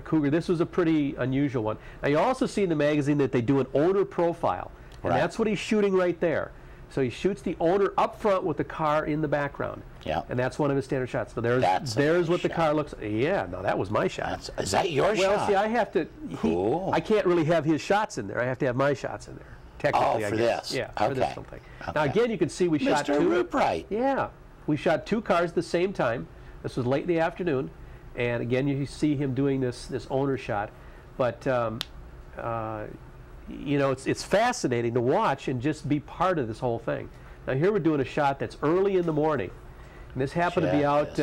Cougar. This was a pretty unusual one. Now you also see in the magazine that they do an owner profile, and that's what he's shooting right there. So he shoots the owner up front with the car in the background. Yeah. And that's one of his standard shots. So there's what the car looks. Yeah, no, that was my shot. Is that your shot? Well, see, I have to. Cool. I can't really have his shots in there. I have to have my shots in there. Technically, for I guess. this. Yeah, okay. for this something. Now again, you can see we shot Mr. Rupright. Yeah, we shot 2 cars at the same time. This was late in the afternoon, and again, you see him doing this owner shot. But you know, it's fascinating to watch and just be part of this whole thing. Now here we're doing a shot that's early in the morning. And this happened to be out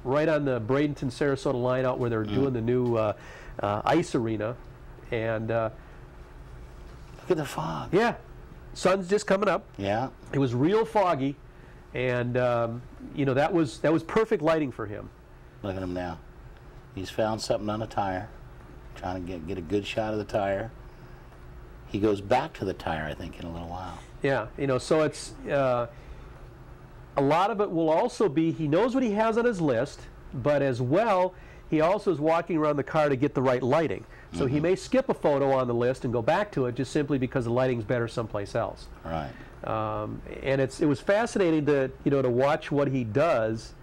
right on the Bradenton-Sarasota line out where they're doing the new ice arena. And look at the fog. Yeah, sun's just coming up. Yeah. It was real foggy, and you know, that was perfect lighting for him. Look at him now. He's found something on a tire, trying to get a good shot of the tire. He goes back to the tire, I think, in a little while. Yeah, you know, so it's a lot of it will also be he knows what he has on his list, but as well he also is walking around the car to get the right lighting. So he may skip a photo on the list and go back to it just simply because the lighting's better someplace else. Right. And it was fascinating to to watch what he does.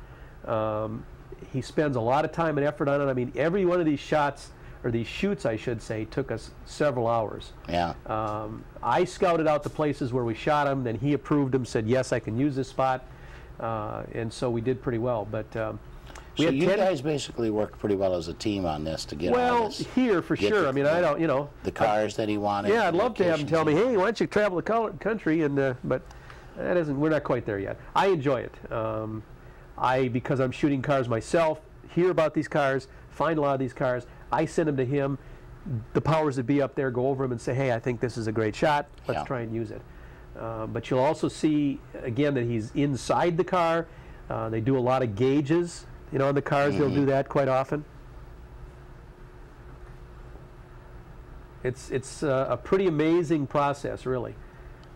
He spends a lot of time and effort on it. I mean, every one of these shots, or these shoots, I should say, took us several hours. Yeah. I scouted out the places where we shot them, then he approved them, said, yes, I can use this spot, and so we did pretty well. But so you guys basically worked pretty well as a team on this to get all this. Well, here for sure. I mean, I don't, the cars that he wanted. Yeah, I'd love to have him tell me, hey, why don't you travel the country, and but that isn't. We're not quite there yet. I enjoy it. Because I'm shooting cars myself, hear about these cars, find a lot of these cars. I send them to him. The powers that be up there go over them and say, hey, I think this is a great shot. Let's try and use it. But you'll also see, again, that he's inside the car. They do a lot of gauges, on the cars. They'll do that quite often. It's a pretty amazing process, really.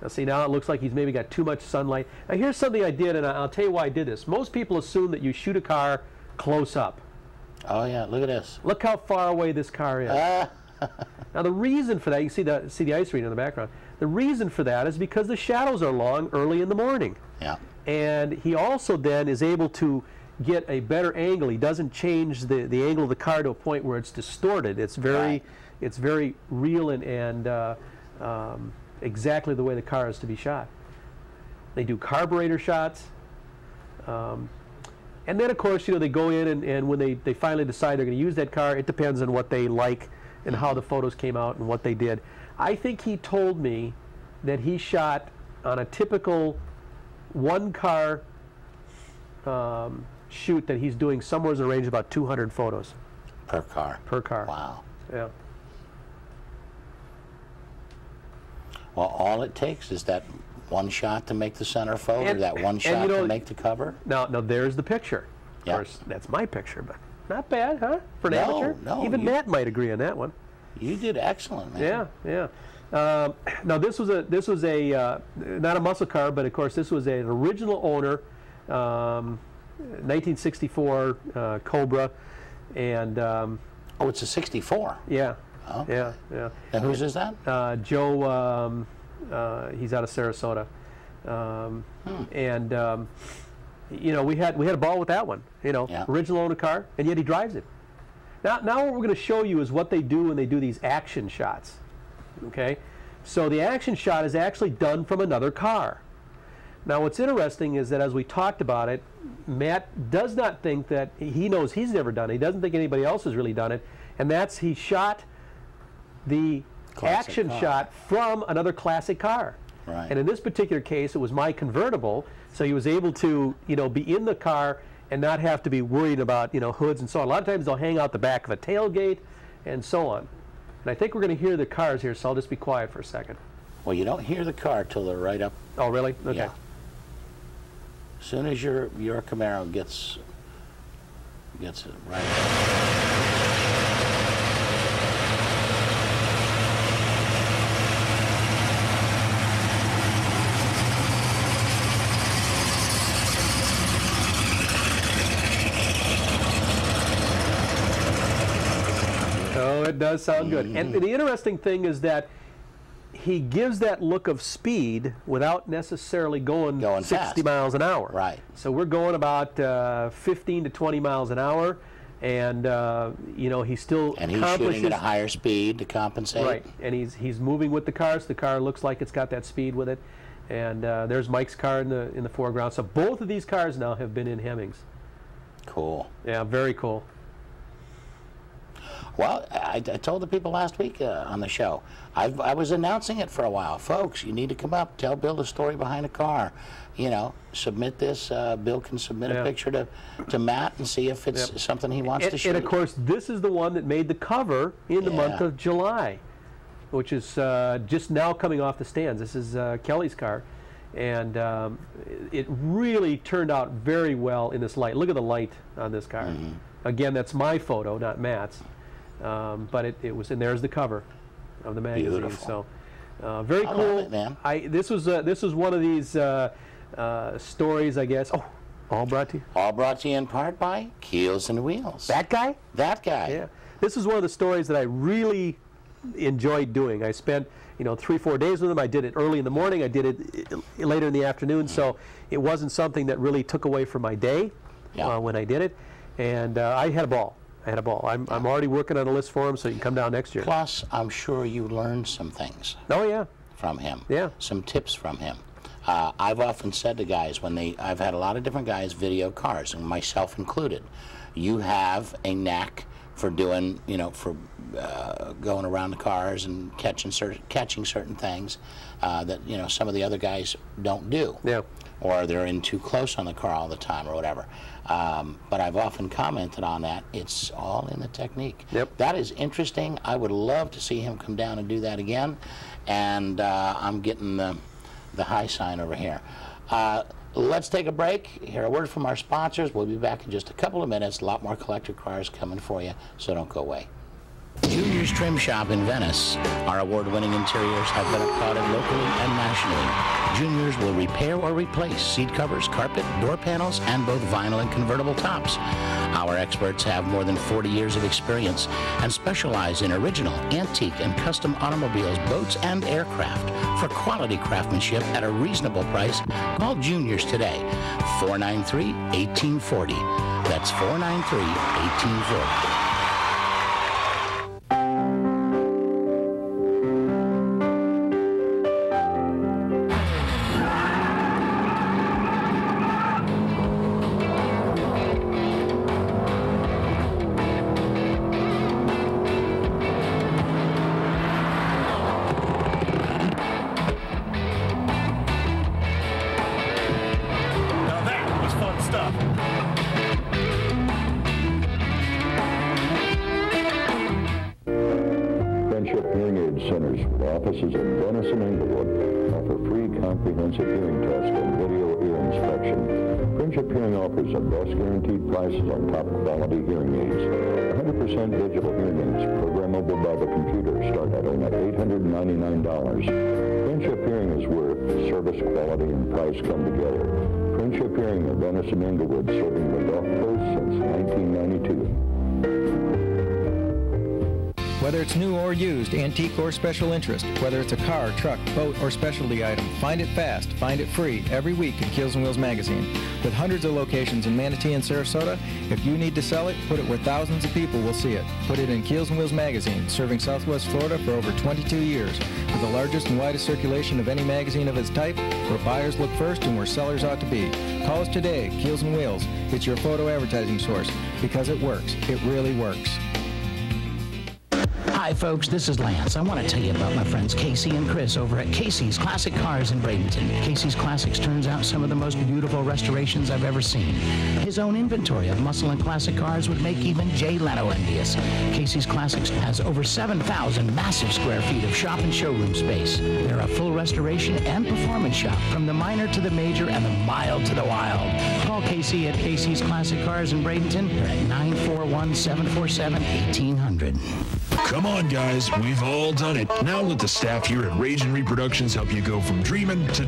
Now, see, now it looks like he's maybe got too much sunlight. Now, here's something I did, and I'll tell you why I did this. Most people assume that you shoot a car close up. Oh yeah, look at this. Look how far away this car is. Now the reason for that, you can see the ice arena in the background. The reason for that is because the shadows are long early in the morning. Yeah. And he also then is able to get a better angle. He doesn't change the angle of the car to a point where it's distorted. It's very real and exactly the way the car is to be shot. They do carburetor shots. And then, of course, they go in and when they finally decide they're going to use that car, it depends on what they like and how the photos came out and what they did. I think he told me that he shot on a typical one-car shoot that he's doing somewhere in the range of about 200 photos. Per car? Per car. Wow. Yeah. Well, all it takes is that one shot to make the center photo, that one shot to make the cover? Now there's the picture. Of course, that's my picture, but not bad, huh? For an amateur? No. Even Matt might agree on that one. You did excellent, man. Yeah. Now this was a not a muscle car, but of course this was an original owner, 1964 Cobra, and oh, it's a 64. Yeah. Oh. Yeah. And whose is that? Joe. He's out of Sarasota, and we had a ball with that one. Original owner car, and yet he drives it. Now what we're going to show you is what they do when they do these action shots. Okay, so the action shot is actually done from another car. Now what's interesting is that as we talked about it, Matt does not think that he knows he's never done it. He doesn't think anybody else has really done it, and that's he shot the action shot from another classic car. Right. And in this particular case, it was my convertible, so he was able to, be in the car and not have to be worried about, hoods and so on. A lot of times they'll hang out the back of a tailgate and so on. And I think we're going to hear the cars here, so I'll just be quiet for a second. Well, you don't hear the car till they're right up. Oh, really? Okay. Yeah. As soon as your Camaro gets it right up. Oh, it does sound good. And the interesting thing is that he gives that look of speed without necessarily going 60 fast. miles an hour. Right. So we're going about 15 to 20 miles an hour, and you know, he's still and he's shooting at a higher speed to compensate. Right, and he's moving with the car, so the car looks like it's got that speed with it. And there's Mike's car in the foreground. So both of these cars now have been in Hemmings. Cool. Yeah, very cool. Well, I told the people last week on the show, I was announcing it for a while. Folks, you need to come up, tell Bill the story behind a car. You know, submit this. Bill can submit a picture to Matt and see if it's something he wants to shoot. And of course, this is the one that made the cover in the month of July, which is just now coming off the stands. This is Kelly's car. And it really turned out very well in this light. Look at the light on this car. Again, that's my photo, not Matt's. But it was, and there's the cover of the magazine. Beautiful. So very cool. I love it, man. This was one of these stories, I guess. Oh, all brought to you. All brought to you in part by Keels and Wheels. That guy? That guy. Yeah. This is one of the stories that I really enjoyed doing. I spent 3-4 days with him. I did it early in the morning. I did it later in the afternoon. So it wasn't something that really took away from my day when I did it. And I had a ball. I'm already working on a list for him, so you can come down next year. Plus, I'm sure you learned some things. Oh, yeah. From him. Yeah. Some tips from him. I've often said to guys I've had a lot of different guys video cars, and myself included. You have a knack for doing, for going around the cars and catching certain things that some of the other guys don't do. Yeah. Or they're in too close on the car all the time or whatever. But I've often commented on that. It's all in the technique. Yep. That is interesting. I would love to see him come down and do that again. And I'm getting the high sign over here. Let's take a break. Hear a word from our sponsors. We'll be back in just a couple of minutes. A lot more collector cars coming for you, so don't go away. Junior's Trim Shop in Venice. Our award-winning interiors have been applauded locally and nationally. Junior's will repair or replace seat covers, carpet, door panels, and both vinyl and convertible tops. Our experts have more than 40 years of experience and specialize in original, antique, and custom automobiles, boats, and aircraft. For quality craftsmanship at a reasonable price, call Junior's today, 493-1840. That's 493-1840. Centers with offices in Venice and Englewood offer free comprehensive hearing test and video ear inspection. Friendship Hearing offers the best guaranteed prices on top quality hearing aids. 100% digital hearing aids programmable by the computer start at only $899. Friendship Hearing is where service, quality, and price come together. Friendship Hearing in Venice and Englewood, serving the Gulf Coast since 1992. Whether it's new or used, antique or special interest, whether it's a car, truck, boat, or specialty item, find it fast, find it free, every week in Keels & Wheels magazine. With hundreds of locations in Manatee and Sarasota, if you need to sell it, put it where thousands of people will see it. Put it in Keels & Wheels magazine, serving Southwest Florida for over 22 years, with the largest and widest circulation of any magazine of its type, where buyers look first and where sellers ought to be. Call us today, Keels & Wheels. It's your photo advertising source, because it works. It really works. Hi folks, this is Lance. I want to tell you about my friends Casey and Chris over at Casey's Classic Cars in Bradenton. Casey's Classics turns out some of the most beautiful restorations I've ever seen. His own inventory of muscle and classic cars would make even Jay Leno envious. Casey's Classics has over 7,000 massive square feet of shop and showroom space. They're a full restoration and performance shop, from the minor to the major and the mild to the wild. Call Casey at Casey's Classic Cars in Bradenton. They're at 941-747-1800. Come on, guys. We've all done it. Now let the staff here at Rage and Reproductions help you go from dreaming to